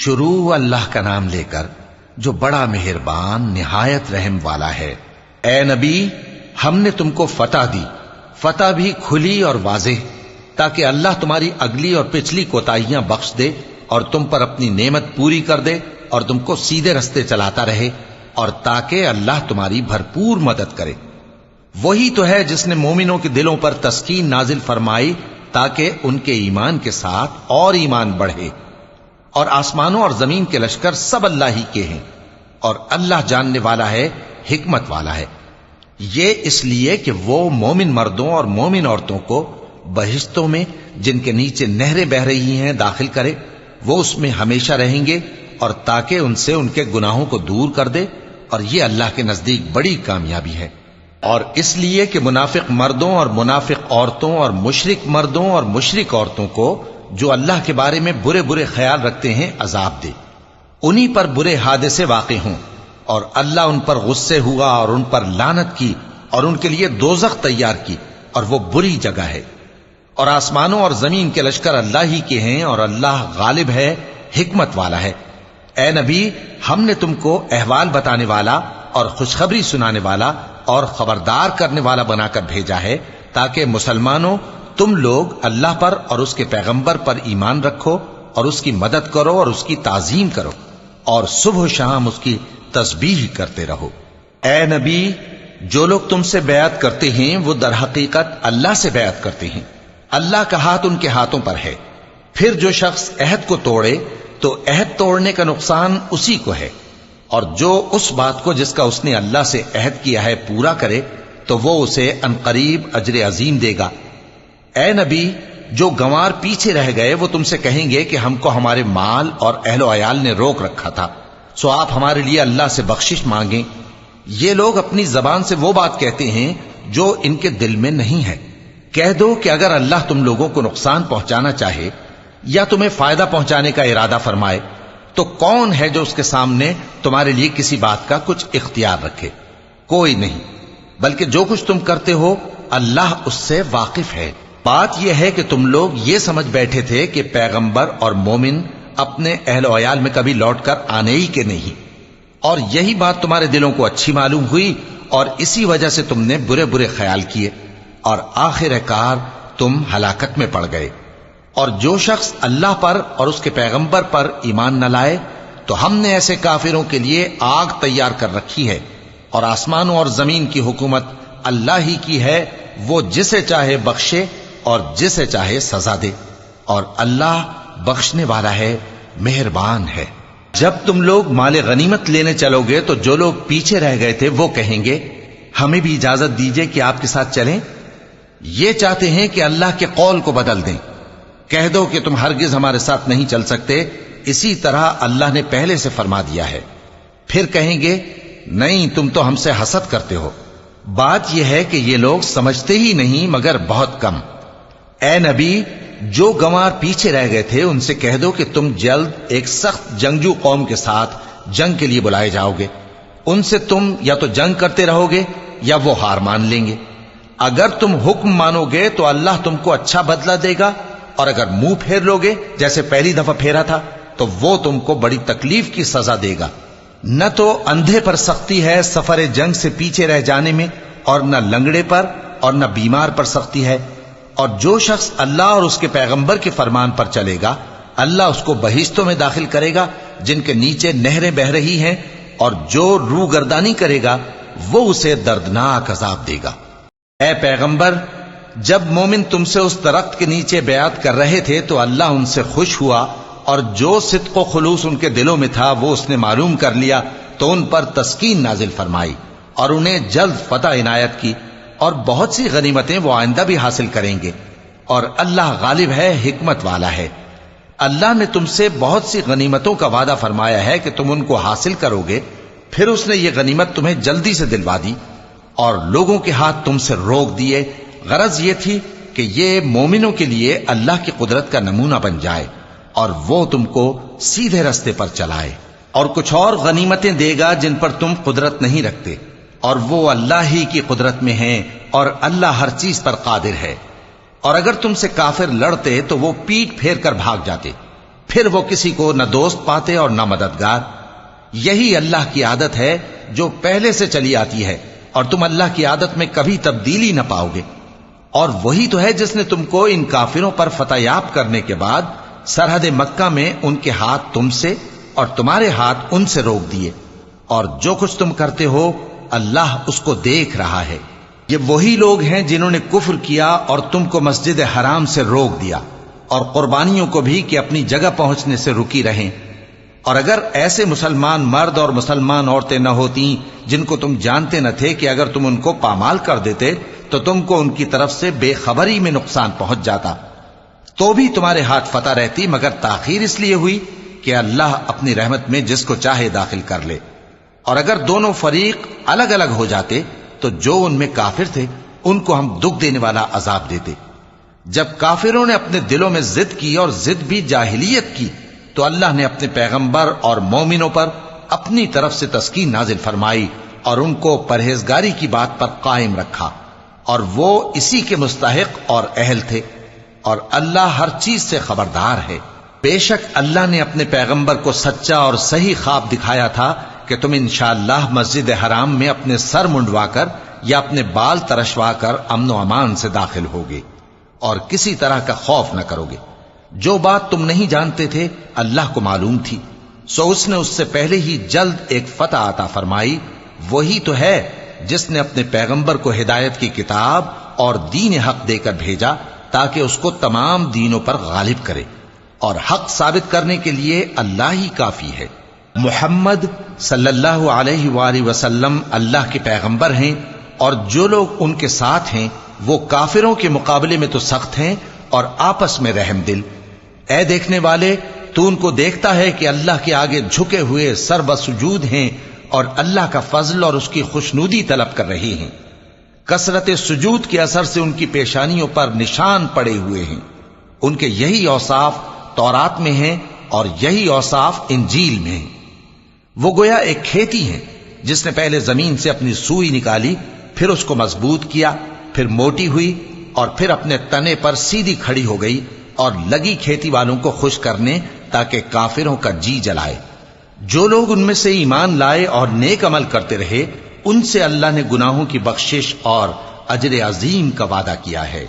شروع اللہ کا نام لے کر جو بڑا مہربان نہایت رحم والا ہے۔ اے نبی، ہم نے تم کو فتح دی، فتح بھی کھلی اور واضح، تاکہ اللہ تمہاری اگلی اور پچھلی کوتاہیاں بخش دے اور تم پر اپنی نعمت پوری کر دے اور تم کو سیدھے رستے چلاتا رہے، اور تاکہ اللہ تمہاری بھرپور مدد کرے۔ وہی تو ہے جس نے مومنوں کے دلوں پر تسکین نازل فرمائی تاکہ ان کے ایمان کے ساتھ اور ایمان بڑھے۔ اور آسمانوں اور زمین کے لشکر سب اللہ ہی کے ہیں، اور اللہ جاننے والا ہے، حکمت والا ہے۔ یہ اس لیے کہ وہ مومن مردوں اور مومن عورتوں کو بہشتوں میں جن کے نیچے نہریں بہ رہی ہیں داخل کرے، وہ اس میں ہمیشہ رہیں گے، اور تاکہ ان سے ان کے گناہوں کو دور کر دے، اور یہ اللہ کے نزدیک بڑی کامیابی ہے۔ اور اس لیے کہ منافق مردوں اور منافق عورتوں اور مشرک مردوں اور مشرک عورتوں کو جو اللہ کے بارے میں برے برے خیال رکھتے ہیں عذاب دے، انہی پر برے حادثے واقع ہوں، اور اللہ ان پر غصے ہوا اور ان پر لعنت کی اور ان کے لیے دوزخ تیار کی، اور وہ بری جگہ ہے۔ اور آسمانوں اور زمین کے لشکر اللہ ہی کے ہیں، اور اللہ غالب ہے، حکمت والا ہے۔ اے نبی، ہم نے تم کو احوال بتانے والا اور خوشخبری سنانے والا اور خبردار کرنے والا بنا کر بھیجا ہے، تاکہ مسلمانوں تم لوگ اللہ پر اور اس کے پیغمبر پر ایمان رکھو اور اس کی مدد کرو اور اس کی تعظیم کرو، اور صبح و شام اس کی تسبیح کرتے رہو۔ اے نبی، جو لوگ تم سے بیعت کرتے ہیں وہ در حقیقت اللہ سے بیعت کرتے ہیں، اللہ کا ہاتھ ان کے ہاتھوں پر ہے۔ پھر جو شخص عہد کو توڑے تو عہد توڑنے کا نقصان اسی کو ہے، اور جو اس بات کو جس کا اس نے اللہ سے عہد کیا ہے پورا کرے تو وہ اسے عنقریب اجر عظیم دے گا۔ اے نبی، جو گنوار پیچھے رہ گئے وہ تم سے کہیں گے کہ ہم کو ہمارے مال اور اہل و عیال نے روک رکھا تھا، سو آپ ہمارے لیے اللہ سے بخشش مانگیں۔ یہ لوگ اپنی زبان سے وہ بات کہتے ہیں جو ان کے دل میں نہیں ہے۔ کہہ دو کہ اگر اللہ تم لوگوں کو نقصان پہنچانا چاہے یا تمہیں فائدہ پہنچانے کا ارادہ فرمائے تو کون ہے جو اس کے سامنے تمہارے لیے کسی بات کا کچھ اختیار رکھے؟ کوئی نہیں، بلکہ جو کچھ تم کرتے ہو اللہ اس سے واقف ہے۔ بات یہ ہے کہ تم لوگ یہ سمجھ بیٹھے تھے کہ پیغمبر اور مومن اپنے اہل و عیال میں کبھی لوٹ کر آنے ہی کے نہیں، اور یہی بات تمہارے دلوں کو اچھی معلوم ہوئی اور اسی وجہ سے تم نے برے برے خیال کیے، اور آخر کار تم ہلاکت میں پڑ گئے۔ اور جو شخص اللہ پر اور اس کے پیغمبر پر ایمان نہ لائے تو ہم نے ایسے کافروں کے لیے آگ تیار کر رکھی ہے، اور آسمانوں اور زمین کی حکومت اللہ ہی کی ہے، وہ جسے چاہے بخشے اور جسے چاہے سزا دے، اور اللہ بخشنے والا ہے، مہربان ہے۔ جب تم لوگ مال غنیمت لینے چلو گے تو جو لوگ پیچھے رہ گئے تھے وہ کہیں گے ہمیں بھی اجازت دیجئے کہ آپ کے ساتھ چلیں۔ یہ چاہتے ہیں کہ اللہ کے قول کو بدل دیں۔ کہہ دو کہ تم ہرگز ہمارے ساتھ نہیں چل سکتے، اسی طرح اللہ نے پہلے سے فرما دیا ہے۔ پھر کہیں گے نہیں، تم تو ہم سے حسد کرتے ہو۔ بات یہ ہے کہ یہ لوگ سمجھتے ہی نہیں مگر بہت کم۔ اے نبی، جو گنوار پیچھے رہ گئے تھے ان سے کہہ دو کہ تم جلد ایک سخت جنگجو قوم کے ساتھ جنگ کے لیے بلائے جاؤ گے، ان سے تم یا تو جنگ کرتے رہو گے یا وہ ہار مان لیں گے۔ اگر تم حکم مانو گے تو اللہ تم کو اچھا بدلہ دے گا، اور اگر منہ پھیر لو گے جیسے پہلی دفعہ پھیرا تھا تو وہ تم کو بڑی تکلیف کی سزا دے گا۔ نہ تو اندھے پر سختی ہے سفر جنگ سے پیچھے رہ جانے میں، اور نہ لنگڑے پر اور نہ بیمار پر سختی ہے۔ اور جو شخص اللہ اور اس کے پیغمبر کے فرمان پر چلے گا اللہ اس کو بہشتوں میں داخل کرے گا جن کے نیچے نہریں بہ رہی ہیں، اور جو روح گردانی کرے گا وہ اسے دردناک عذاب دے گا۔ اے پیغمبر، جب مومن تم سے اس درخت کے نیچے بیعت کر رہے تھے تو اللہ ان سے خوش ہوا، اور جو صدق و خلوص ان کے دلوں میں تھا وہ اس نے معلوم کر لیا تو ان پر تسکین نازل فرمائی اور انہیں جلد فتح عنایت کی، اور بہت سی غنیمتیں وہ آئندہ بھی حاصل کریں گے، اور اللہ غالب ہے، حکمت والا ہے۔ اللہ نے تم سے بہت سی غنیمتوں کا وعدہ فرمایا ہے کہ تم ان کو حاصل کرو گے، پھر اس نے یہ غنیمت تمہیں جلدی سے دلوا دی اور لوگوں کے ہاتھ تم سے روک دیے۔ غرض یہ تھی کہ یہ مومنوں کے لیے اللہ کی قدرت کا نمونہ بن جائے اور وہ تم کو سیدھے رستے پر چلائے، اور کچھ اور غنیمتیں دے گا جن پر تم قدرت نہیں رکھتے، اور وہ اللہ ہی کی قدرت میں ہیں، اور اللہ ہر چیز پر قادر ہے۔ اور اگر تم سے کافر لڑتے تو وہ پیٹ پھیر کر بھاگ جاتے، پھر وہ کسی کو نہ دوست پاتے اور نہ مددگار۔ یہی اللہ کی عادت ہے جو پہلے سے چلی آتی ہے، اور تم اللہ کی عادت میں کبھی تبدیلی نہ پاؤ گے۔ اور وہی تو ہے جس نے تم کو ان کافروں پر فتح یاب کرنے کے بعد سرحد مکہ میں ان کے ہاتھ تم سے اور تمہارے ہاتھ ان سے روک دیے، اور جو کچھ تم کرتے ہو اللہ اس کو دیکھ رہا ہے۔ یہ وہی لوگ ہیں جنہوں نے کفر کیا اور تم کو مسجد حرام سے روک دیا، اور قربانیوں کو بھی کہ اپنی جگہ پہنچنے سے رکی رہیں۔ اور اگر ایسے مسلمان مرد اور مسلمان عورتیں نہ ہوتی جن کو تم جانتے نہ تھے کہ اگر تم ان کو پامال کر دیتے تو تم کو ان کی طرف سے بے خبری میں نقصان پہنچ جاتا، تو بھی تمہارے ہاتھ فتح رہتی، مگر تاخیر اس لیے ہوئی کہ اللہ اپنی رحمت میں جس کو چاہے داخل کر لے۔ اور اگر دونوں فریق الگ الگ ہو جاتے تو جو ان میں کافر تھے ان کو ہم دکھ دینے والا عذاب دیتے۔ جب کافروں نے اپنے دلوں میں ضد کی، اور ضد بھی جاہلیت کی، تو اللہ نے اپنے پیغمبر اور مومنوں پر اپنی طرف سے تسکین نازل فرمائی اور ان کو پرہیزگاری کی بات پر قائم رکھا، اور وہ اسی کے مستحق اور اہل تھے، اور اللہ ہر چیز سے خبردار ہے۔ بے شک اللہ نے اپنے پیغمبر کو سچا اور صحیح خواب دکھایا تھا کہ تم انشاءاللہ مسجد حرام میں اپنے سر منڈوا کر یا اپنے بال ترشوا کر امن و امان سے داخل ہوگے اور کسی طرح کا خوف نہ کرو گے۔ جو بات تم نہیں جانتے تھے اللہ کو معلوم تھی، سو اس نے اس سے پہلے ہی جلد ایک فتح عطا فرمائی۔ وہی تو ہے جس نے اپنے پیغمبر کو ہدایت کی کتاب اور دین حق دے کر بھیجا تاکہ اس کو تمام دینوں پر غالب کرے، اور حق ثابت کرنے کے لیے اللہ ہی کافی ہے۔ محمد صلی اللہ علیہ وآلہ وسلم اللہ کے پیغمبر ہیں، اور جو لوگ ان کے ساتھ ہیں وہ کافروں کے مقابلے میں تو سخت ہیں اور آپس میں رحم دل۔ اے دیکھنے والے، تو ان کو دیکھتا ہے کہ اللہ کے آگے جھکے ہوئے سر بسجود ہیں اور اللہ کا فضل اور اس کی خوشنودی طلب کر رہے ہیں۔ کثرت سجود کے اثر سے ان کی پیشانیوں پر نشان پڑے ہوئے ہیں۔ ان کے یہی اوصاف تورات میں ہیں اور یہی اوصاف انجیل میں ہیں۔ وہ گویا ایک کھیتی ہے جس نے پہلے زمین سے اپنی سوئی نکالی، پھر اس کو مضبوط کیا، پھر موٹی ہوئی، اور پھر اپنے تنے پر سیدھی کھڑی ہو گئی، اور لگی کھیتی والوں کو خوش کرنے تاکہ کافروں کا جی جلائے۔ جو لوگ ان میں سے ایمان لائے اور نیک عمل کرتے رہے ان سے اللہ نے گناہوں کی بخشش اور اجر عظیم کا وعدہ کیا ہے۔